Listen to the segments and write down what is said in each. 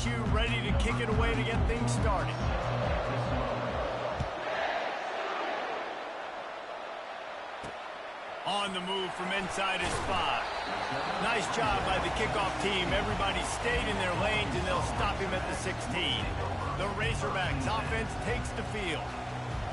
LSU ready to kick it away to get things started. On the move from inside his 5. Nice job by the kickoff team. Everybody stayed in their lanes, and they'll stop him at the 16. The Razorbacks offense takes the field.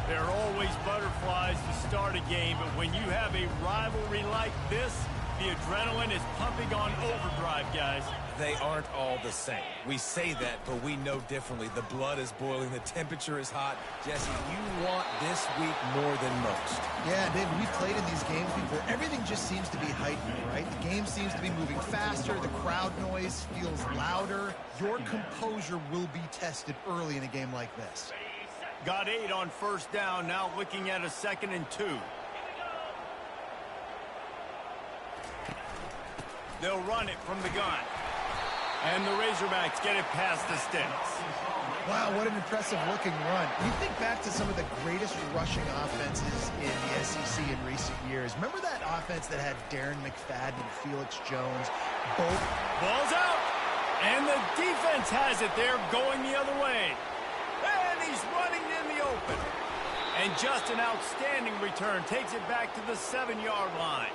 There are always butterflies to start a game, but when you have a rivalry like this, the adrenaline is pumping on overdrive, guys. They aren't all the same. We say that, but we know differently. The blood is boiling. The temperature is hot. Jesse, you want this week more than most. Yeah, David, we've played in these games before. Everything just seems to be heightened, right? The game seems to be moving faster. The crowd noise feels louder. Your composure will be tested early in a game like this. Got 8 on first down. Now looking at a 2nd and 2. They'll run it from the gun. And the Razorbacks get it past the sticks. Wow, what an impressive-looking run. You think back to some of the greatest rushing offenses in the SEC in recent years. Remember that offense that had Darren McFadden and Felix Jones? Both. Ball's out. And the defense has it. They're going the other way. And he's running in the open. And just an outstanding return. Takes it back to the 7-yard line.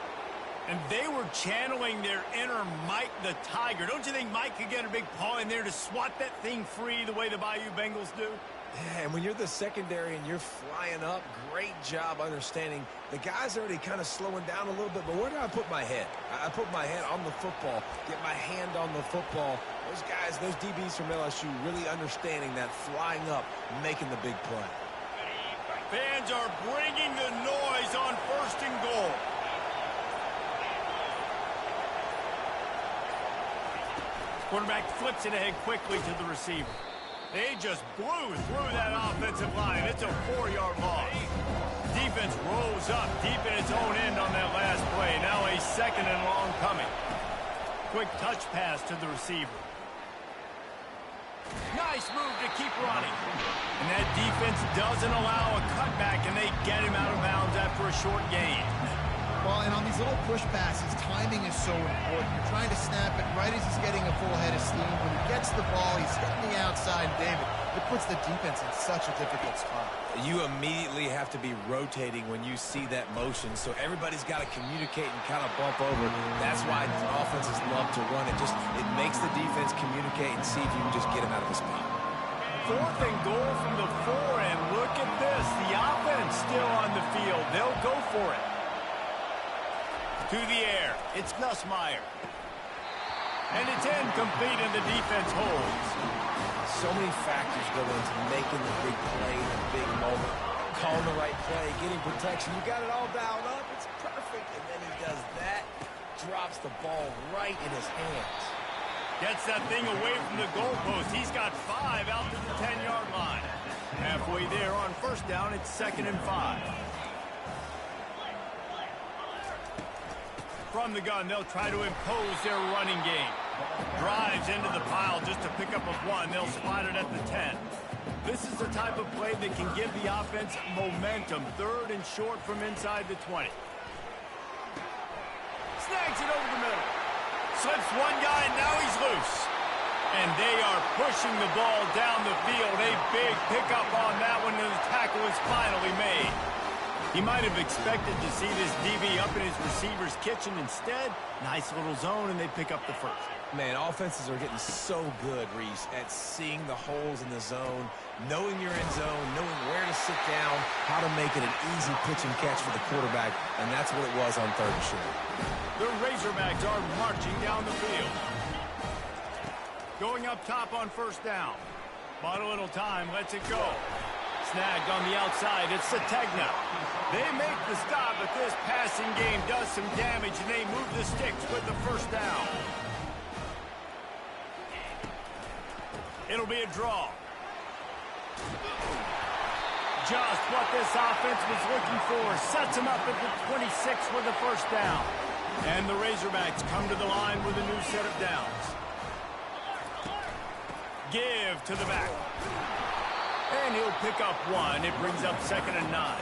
And they were channeling their inner Mike the Tiger. Don't you think Mike could get a big paw in there to swat that thing free the way the Bayou Bengals do? Yeah, and when you're the secondary and you're flying up, great job understanding. The guy's already kind of slowing down a little bit, but where do I put my head? I put my head on the football, get my hand on the football. Those guys, those DBs from LSU really understanding that flying up, making the big play. Fans are bringing the noise on 1st and goal. Quarterback flips it ahead quickly to the receiver. They just blew through that offensive line. It's a 4-yard loss. Defense rolls up deep in its own end on that last play. Now a 2nd and long coming. Quick touch pass to the receiver. Nice move to keep running. And that defense doesn't allow a cutback, and they get him out of bounds after a short gain. Well, and on these little push passes, timing is so important. You're trying to snap it right as he's getting a full head of steam. When he gets the ball, he's hitting the outside. David, it puts the defense in such a difficult spot. You immediately have to be rotating when you see that motion, so everybody's got to communicate and kind of bump over. That's why offenses love to run it. It makes the defense communicate and see if you can just get him out of the spot. 4th and goal from the 4, and look at this. The offense still on the field. They'll go for it. To the air, it's Nussmeier. And it's incomplete, and the defense holds. So many factors go into making the big play in a big moment. Calling the right play, getting protection. You got it all dialed up. It's perfect. And then he does that, drops the ball right in his hands. Gets that thing away from the goalpost. He's got 5 out to the 10-yard line. Halfway there on first down, it's 2nd and 5. From the gun, they'll try to impose their running game. Drives into the pile just to pick up a 1. They'll spot it at the 10. This is the type of play that can give the offense momentum. 3rd and short from inside the 20. Snags it over the middle. Slips one guy, and now he's loose. And they are pushing the ball down the field. A big pickup on that one, and the tackle is finally made. He might have expected to see this DB up in his receiver's kitchen. Instead, nice little zone, and they pick up the 1st. Man, offenses are getting so good, Reese, at seeing the holes in the zone, knowing you're in zone, knowing where to sit down, how to make it an easy pitch and catch for the quarterback, and that's what it was on 3rd and short. The Razorbacks are marching down the field. Going up top on first down. Bought a little time, lets it go. Snagged on the outside, it's Sategna. They make the stop, but this passing game does some damage, and they move the sticks with the 1st down. It'll be a draw. Just what this offense was looking for. Sets them up at the 26 with the 1st down. And the Razorbacks come to the line with a new set of downs. Give to the back. And he'll pick up 1. It brings up 2nd and 9.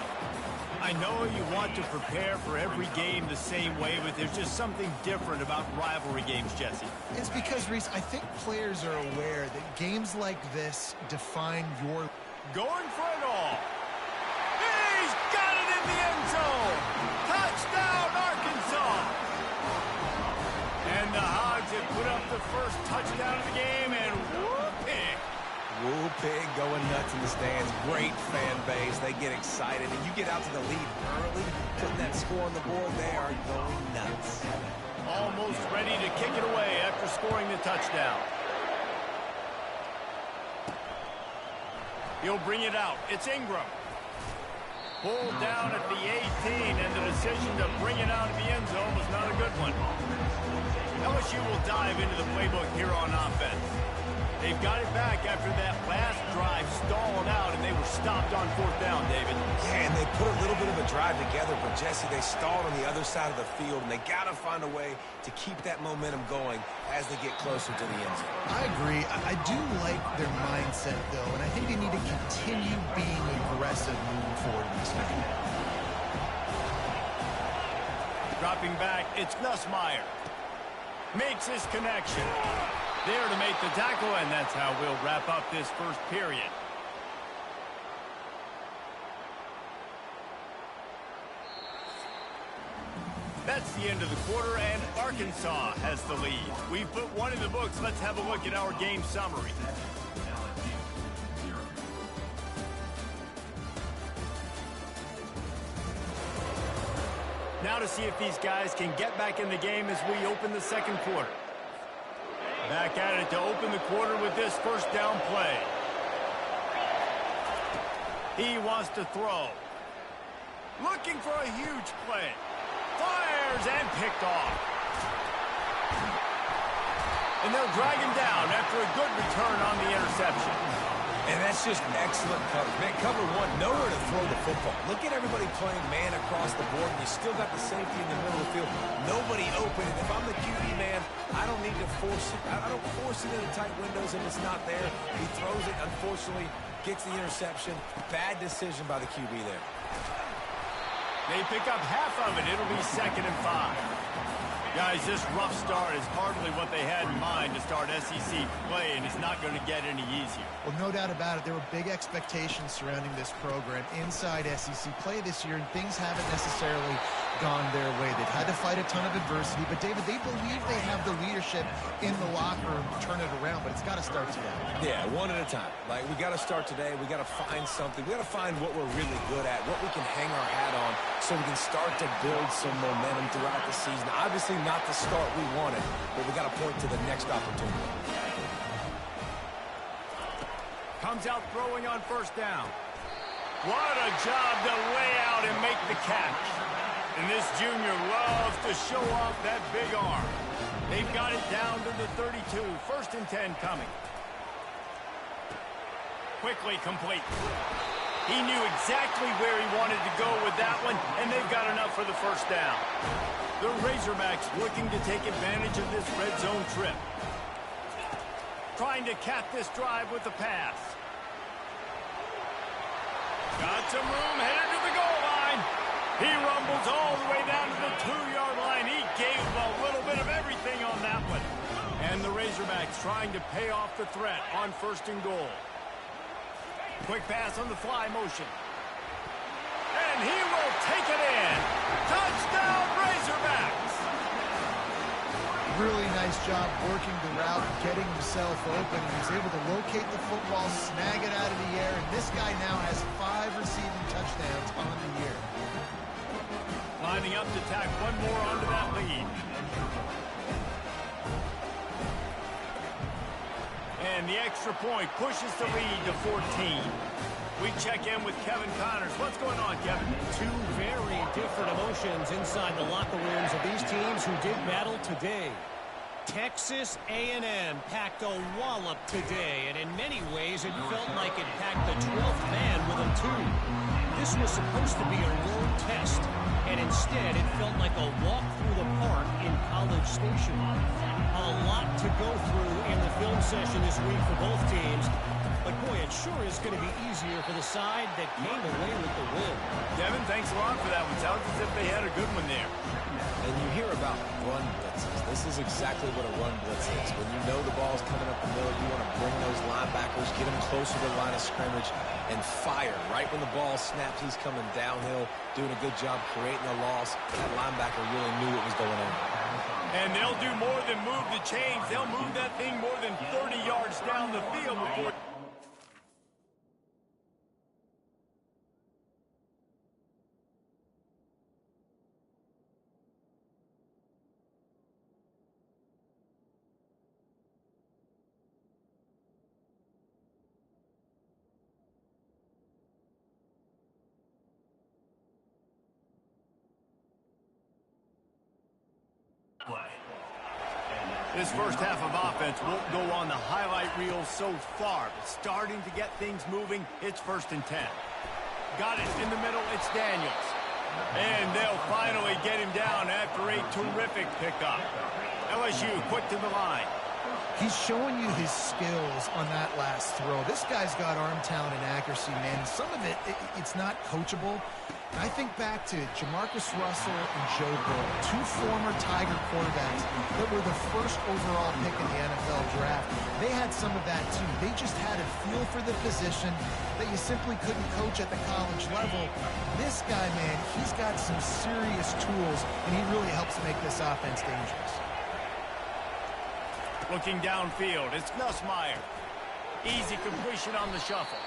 I know you want to prepare for every game the same way, but there's just something different about rivalry games, Jesse. It's because, Reese, I think players are aware that games like this define your... Going for it all. He's got it in the end zone. Touchdown, Arkansas. And the Hogs have put up the first touchdown of the game, and whoop-pig. Woo Pig going nuts in the stands. Great fan base. They get excited. And you get out to the lead early, putting that score on the board, they are going nuts. Almost ready to kick it away after scoring the touchdown. He'll bring it out. It's Ingram. Pulled down at the 18, and the decision to bring it out of the end zone was not a good one. LSU will dive into the playbook here on offense. They've got it back after that last drive stalled out, and they were stopped on fourth down, David. Yeah, and they put a little bit of a drive together, but, Jesse, they stalled on the other side of the field, and they got to find a way to keep that momentum going as they get closer to the end zone. I agree. I do like their mindset, though, and I think they need to continue being aggressive moving forward in this game. Dropping back, it's Nussmeier. Makes his connection. There to make the tackle, and that's how we'll wrap up this first period. That's the end of the quarter, and Arkansas has the lead. We've put one in the books. Let's have a look at our game summary. Now to see if these guys can get back in the game as we open the second quarter. Back at it to open the quarter with this first down play. He wants to throw. Looking for a huge play. Fires and picked off. And they'll drag him down after a good return on the interception. And that's just excellent coverage. Man, cover one, nowhere to throw the football. Look at everybody playing man across the board, and you still got the safety in the middle of the field. Nobody open. And if I'm the QB, man, I don't need to force it. I don't force it into tight windows if it's not there. He throws it, unfortunately, gets the interception. Bad decision by the QB there. They pick up half of it. It'll be 2nd and 5. Guys, this rough start is hardly what they had in mind to start SEC play, and it's not going to get any easier. Well, no doubt about it. There were big expectations surrounding this program inside SEC play this year, and things haven't necessarily gone their way. They've had to fight a ton of adversity, but, David, they believe they have the leadership in the locker room to turn it around, but it's got to start today. Yeah, one at a time. Like, we got to start today. We got to find something. We got to find what we're really good at, what we can hang our hat on, so we can start to build some momentum throughout the season. Obviously, not the start we wanted, but we got to point to the next opportunity. Comes out throwing on first down. What a job to lay out and make the catch. And this junior loves to show off that big arm. They've got it down to the 32. 1st and 10 coming. Quickly complete. He knew exactly where he wanted to go with that one, and they've got enough for the first down. The Razorbacks looking to take advantage of this red zone trip. Trying to cap this drive with the pass. Got some room, headed to the goal line. He rumbles all the way down to the 2-yard line. He gave a little bit of everything on that one. And the Razorbacks trying to pay off the threat on 1st and goal. Quick pass on the fly motion. And he will take it in. Touchdown, Razorbacks! Really nice job working the route, getting himself open. He was able to locate the football, snag it out of the air, and this guy now has 5 receiving touchdowns on the year. Lining up to tack one more onto that lead. And the extra point pushes the lead to 14. We check in with Kevin Connors. What's going on, Kevin? Two very different emotions inside the locker rooms of these teams who did battle today. Texas A&M packed a wallop today, and in many ways it felt like it packed the 12th man with them too. This was supposed to be a road test, and instead it felt like a walk through the park in College Station. A lot to go through in the film session this week for both teams, but boy, it sure is going to be easier for the side that came away with the win. Devin, thanks a lot for that one. Sounds as if they had a good one there. And you hear about run blitzes. This is exactly what a run blitz is. When you know the ball's coming up the middle, you want to bring those linebackers, get them closer to the line of scrimmage, and fire. Right when the ball snaps, he's coming downhill, doing a good job creating a loss. That linebacker really knew what was going on. And they'll do more than move the chains. They'll move that thing more than 30 yards down the field before... This first half of offense won't go on the highlight reel so far, but starting to get things moving. It's 1st and 10. Got it in the middle. It's Daniels. And they'll finally get him down after a terrific pickup. LSU quick to the line. He's showing you his skills on that last throw. This guy's got arm talent and accuracy, man. Some of it's not coachable. I think back to Jamarcus Russell and Joe Burrow, 2 former Tiger quarterbacks that were the first overall pick in the NFL draft. They had some of that, too. They just had a feel for the position that you simply couldn't coach at the college level. This guy, man, he's got some serious tools, and he really helps make this offense dangerous. Looking downfield, it's Nussmeier. Easy completion on the shuffle.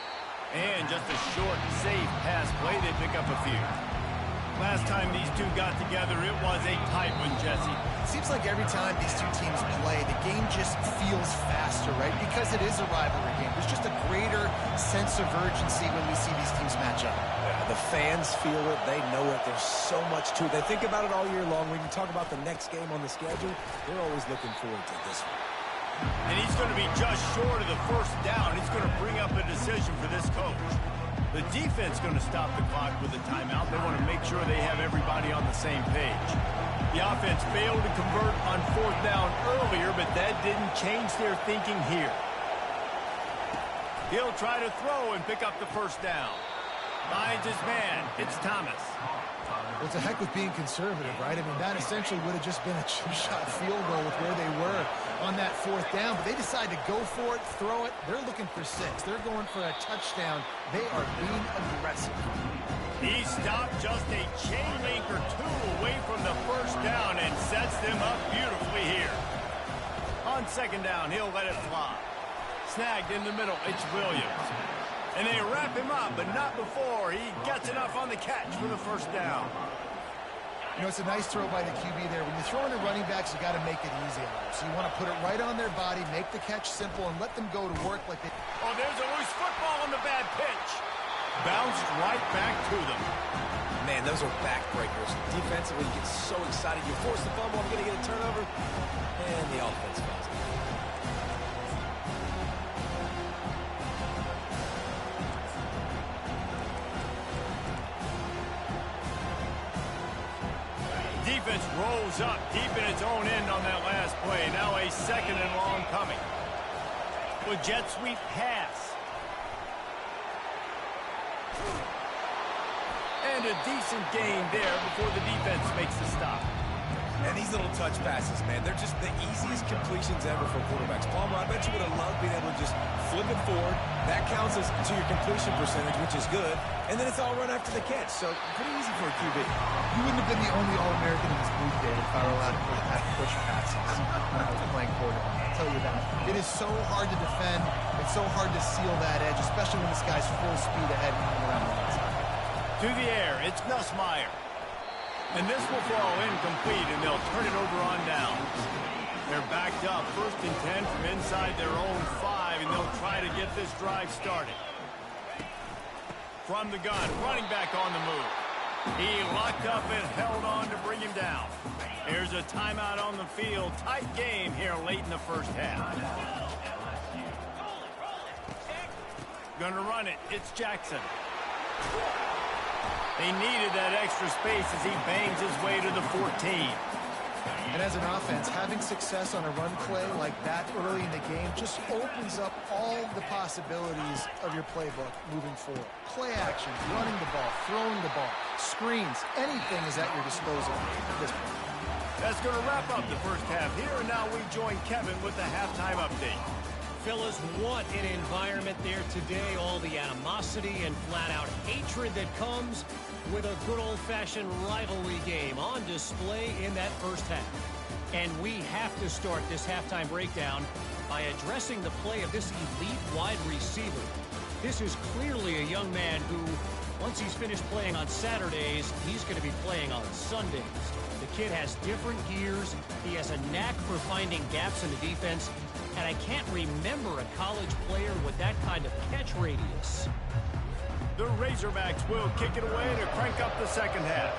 And just a short, safe pass play. They pick up a few. Last time these two got together, it was a tight one, Jesse. Seems like every time these two teams play, the game just feels faster, right? Because it is a rivalry game. There's just a greater sense of urgency when we see these teams match up. The fans feel it. They know it. There's so much to it. They think about it all year long. When you talk about the next game on the schedule, they're always looking forward to this one. And he's going to be just short of the 1st down. He's going to bring up a decision for this coach. The defense going to stop the clock with a timeout. They want to make sure they have everybody on the same page. The offense failed to convert on 4th down earlier, but that didn't change their thinking here. He'll try to throw and pick up the 1st down. Finds his man. It's Thomas. Well, it's a heck with being conservative, right? I mean, that essentially would have just been a chip-shot field goal with where they were on that 4th down. But they decide to go for it, throw it. They're looking for 6. They're going for a touchdown. They are being aggressive. He stopped just a chain link or 2 away from the 1st down and sets them up beautifully here. On 2nd down, he'll let it fly. Snagged in the middle, it's Williams. And they wrap him up, but not before he gets enough on the catch for the 1st down. You know, it's a nice throw by the QB there. When you're throwing to running backs, you got to make it easy on them. So you want to put it right on their body, make the catch simple, and let them go to work like they... Oh, there's a loose football on the bad pitch. Bounced right back to them. Man, those are backbreakers. Defensively, you get so excited. You force the fumble, I'm going to get a turnover. And the offense falls out. Defense rolls up deep in its own end on that last play. Now a 2nd and long coming. With jet sweep pass. And a decent gain there before the defense makes the stop. And these little touch passes, man, they're just the easiest completions ever for quarterbacks. Palmer, I bet you would have loved being able to just flip it forward. That counts as to your completion percentage, which is good. And then it's all run after the catch. So pretty easy for a QB. You wouldn't have been the only All-American in this booth, David, if I were allowed to have push passes when I was playing quarterback. I'll tell you that. It is so hard to defend. It's so hard to seal that edge, especially when this guy's full speed ahead coming around the outside. To the air, it's Nussmeier. And this will fall incomplete, and they'll turn it over on downs. They're backed up, 1st and 10 from inside their own 5, and they'll try to get this drive started. From the gun, running back on the move. He locked up and held on to bring him down. Here's a timeout on the field. Tight game here late in the 1st half. Gonna run it. It's Jackson. They needed that extra space as he bangs his way to the 14. And as an offense, having success on a run play like that early in the game just opens up all the possibilities of your playbook moving forward. Play action, running the ball, throwing the ball, screens, anything is at your disposal at this point. That's going to wrap up the first half here, and now we join Kevin with the halftime update. Fellas, what an environment there today. All the animosity and flat-out hatred that comes with a good old-fashioned rivalry game on display in that first half. And we have to start this halftime breakdown by addressing the play of this elite wide receiver. This is clearly a young man who, once he's finished playing on Saturdays, he's going to be playing on Sundays. The kid has different gears. He has a knack for finding gaps in the defense. And I can't remember a college player with that kind of catch radius. The Razorbacks will kick it away to crank up the second half.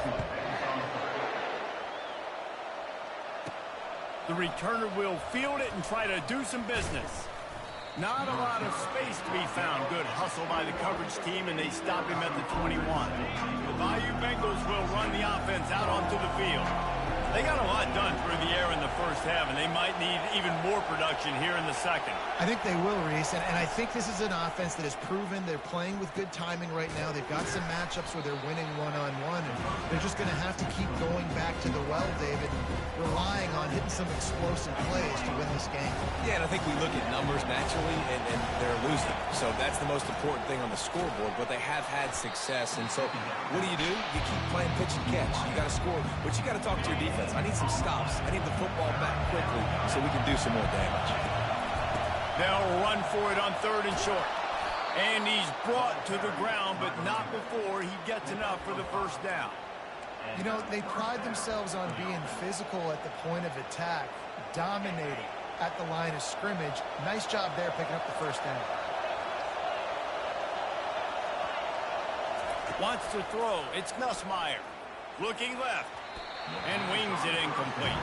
The returner will field it and try to do some business. Not a lot of space to be found. Good hustle by the coverage team, and they stop him at the 21. The Bayou Bengals will run the offense out onto the field. They got a lot done through the air in the first half, and they might need even more production here in the second. I think they will, Reese, and I think this is an offense that has proven they're playing with good timing right now. They've got some matchups where they're winning one-on-one, and they're just going to have to keep going back to the well, David, relying on hitting some explosive plays to win this game. Yeah, and I think we look at numbers naturally, and they're losing. So that's the most important thing on the scoreboard, but they have had success. And so what do? You keep playing pitch and catch. You got to score, but you got to talk to your defense. I need some stops. I need the football back quickly so we can do some more damage. They'll run for it on 3rd and short. And he's brought to the ground, but not before he gets enough for the first down. You know, they pride themselves on being physical at the point of attack, dominating at the line of scrimmage. Nice job there picking up the first down. Wants to throw. It's Nussmeier. Looking left. And wings it incomplete.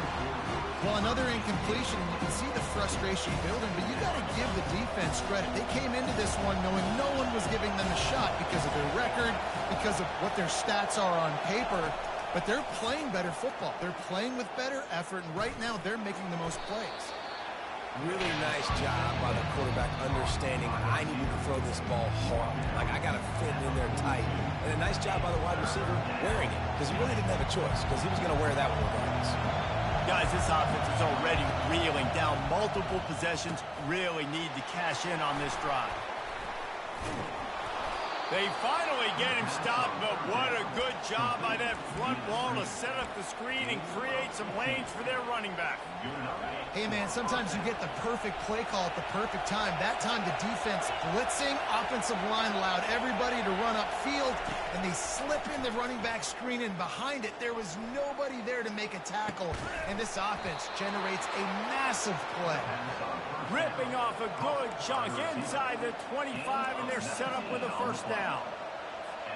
Well, another incompletion, and you can see the frustration building, but you got to give the defense credit. They came into this one knowing no one was giving them a shot because of their record, because of what their stats are on paper, but they're playing better football. They're playing with better effort, and right now they're making the most plays. Really nice job by the quarterback understanding I need to throw this ball hard. Like, I got to fit in there tight. And a nice job by the wide receiver wearing it, because he really didn't have a choice, because he was going to wear that one regardless. Guys, this offense is already reeling down multiple possessions. Really need to cash in on this drive. They finally get him stopped, but what a good job by that front wall to set up the screen and create some lanes for their running back. Hey, man, sometimes you get the perfect play call at the perfect time. That time the defense blitzing, offensive line allowed everybody to run upfield, and they slip in the running back screen, and behind it there was nobody there to make a tackle, and this offense generates a massive play. Ripping off a good chunk inside the 25, and they're set up with a first down.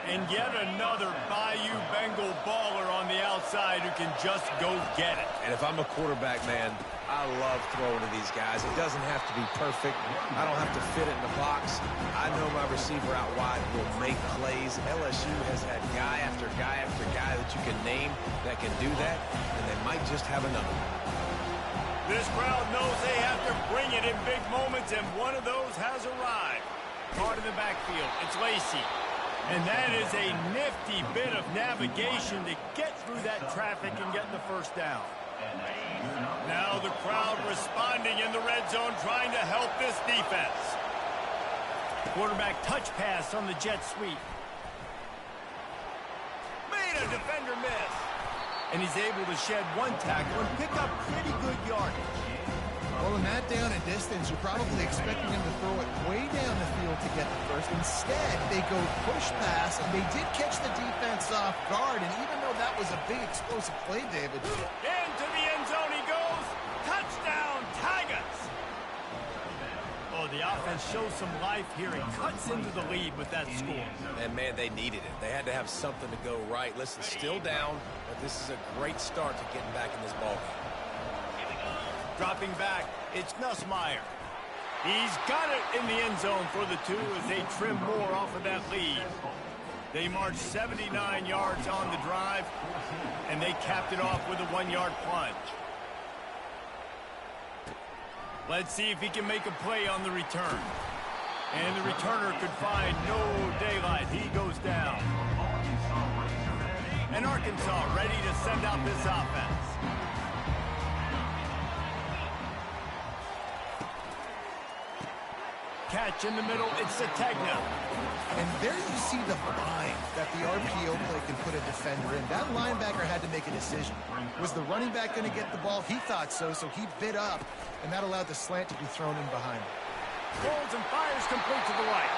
And yet another Bayou Bengal baller on the outside who can just go get it. And if I'm a quarterback, man, I love throwing to these guys. It doesn't have to be perfect. I don't have to fit it in the box. I know my receiver out wide will make plays. LSU has had guy after guy after guy that you can name that can do that, and they might just have another one. This crowd knows they have to bring it in big moments, and one of those has arrived. Caught in the backfield, it's Lacey. And that is a nifty bit of navigation to get through that traffic and get the first down. Now the crowd responding in the red zone, trying to help this defense. Quarterback touch pass on the jet sweep. Made a defender miss. And he's able to shed one tackle and pick up pretty good yardage. Well, in that down and distance, you're probably expecting him to throw it way down the field to get the first. Instead, they go push pass, and they did catch the defense off guard. And even though that was a big explosive play, David. Into the end zone he goes. Touchdown, Tigers. Oh, the offense shows some life here and cuts into the lead with that score. And, man, they needed it. They had to have something to go right. Listen, still down, but this is a great start to getting back in this ballgame. Dropping back, it's Nussmeier. He's got it in the end zone for the two as they trim more off of that lead. They marched 79 yards on the drive, and they capped it off with a 1-yard plunge. Let's see if he can make a play on the return. And the returner could find no daylight. He goes down. And Arkansas ready to send out this offense. Catch in the middle. It's Sategna. And there you see the bind that the RPO play can put a defender in. That linebacker had to make a decision. Was the running back going to get the ball? He thought so, so he bit up, and that allowed the slant to be thrown in behind him. Rolls and fires complete to the right.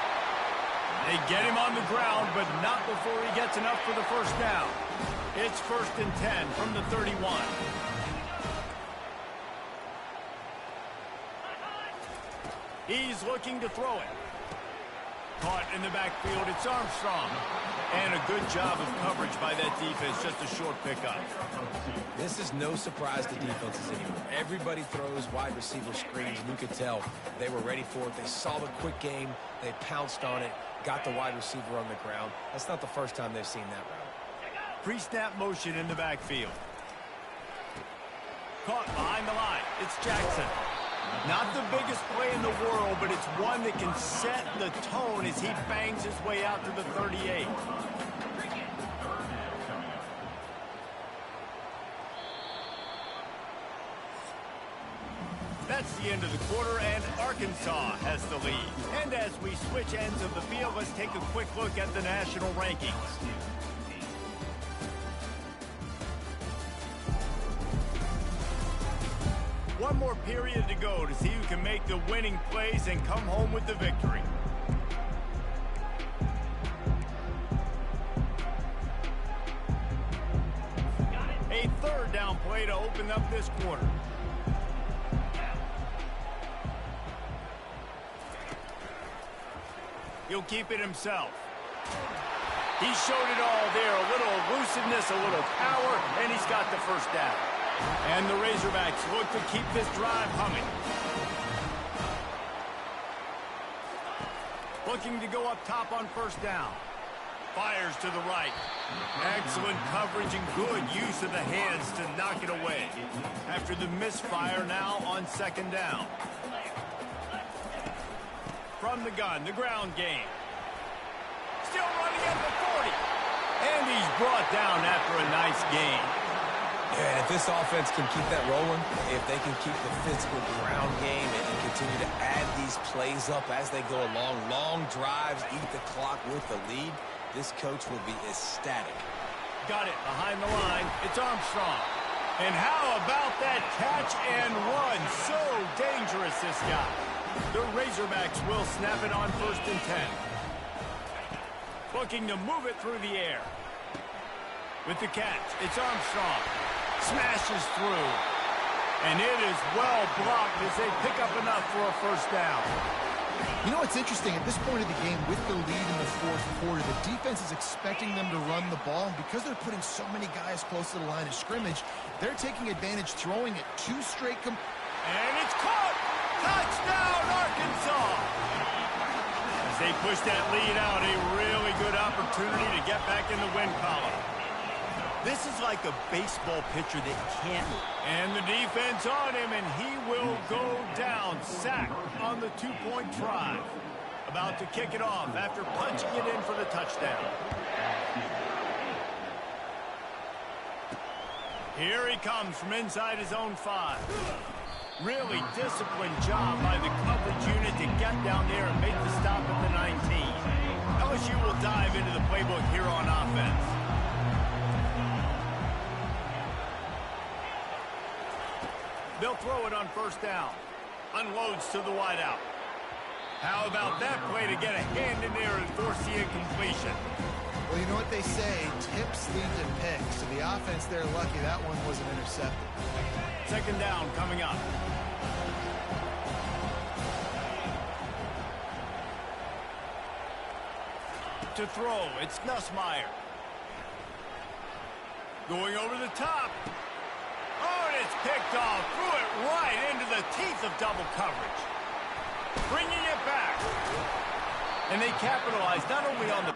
They get him on the ground, but not before he gets enough for the first down. It's 1st and 10 from the 31. He's looking to throw it. Caught in the backfield, it's Armstrong. And a good job of coverage by that defense, just a short pickup. This is no surprise to defenses anymore. Everybody throws wide receiver screens, and you could tell they were ready for it. They saw the quick game, they pounced on it, got the wide receiver on the ground. That's not the first time they've seen that route. Pre-snap motion in the backfield. Caught behind the line, it's Jackson. Not the biggest play in the world, but it's one that can set the tone as he bangs his way out to the 38. That's the end of the quarter, and Arkansas has the lead. And as we switch ends of the field, let's take a quick look at the national rankings. One more period to go to see who can make the winning plays and come home with the victory. A 3rd down play to open up this quarter. He'll keep it himself. He showed it all there. A little elusiveness, a little power, and he's got the first down. And the Razorbacks look to keep this drive humming. Looking to go up top on 1st down. Fires to the right. Excellent coverage and good use of the hands to knock it away. After the misfire, now on 2nd down. From the gun, the ground game. Still running at the 40. And he's brought down after a nice gain. Yeah, and if this offense can keep that rolling, if they can keep the physical ground game and continue to add these plays up as they go along, long drives, eat the clock with the lead, this coach will be ecstatic. Got it behind the line. It's Armstrong. And how about that catch and run? So dangerous, this guy. The Razorbacks will snap it on 1st and 10. Looking to move it through the air. With the catch, it's Armstrong. Smashes through. And it is well blocked as they pick up enough for a 1st down. You know what's interesting? At this point of the game, with the lead in the 4th quarter, the defense is expecting them to run the ball. And because they're putting so many guys close to the line of scrimmage, they're taking advantage, throwing it 2 straight. And it's caught! Touchdown, Arkansas! As they push that lead out, a really good opportunity to get back in the win column. This is like a baseball pitcher that can't. And the defense on him, and he will go down. Sacked on the 2-point try. About to kick it off after punching it in for the touchdown. Here he comes from inside his own 5. Really disciplined job by the coverage unit to get down there and make the stop at the 19. LSU will dive into the playbook here on offense. They'll throw it on 1st down. Unloads to the wideout. How about that play to get a hand in there and force the incompletion? Well, you know what they say, tips lead to picks. So the offense, they're lucky that one wasn't intercepted. 2nd down coming up. To throw, it's Nussmeier. Going over the top. Oh, and it's picked off. Threw it right into the teeth of double coverage. Bringing it back. And they capitalize not only on the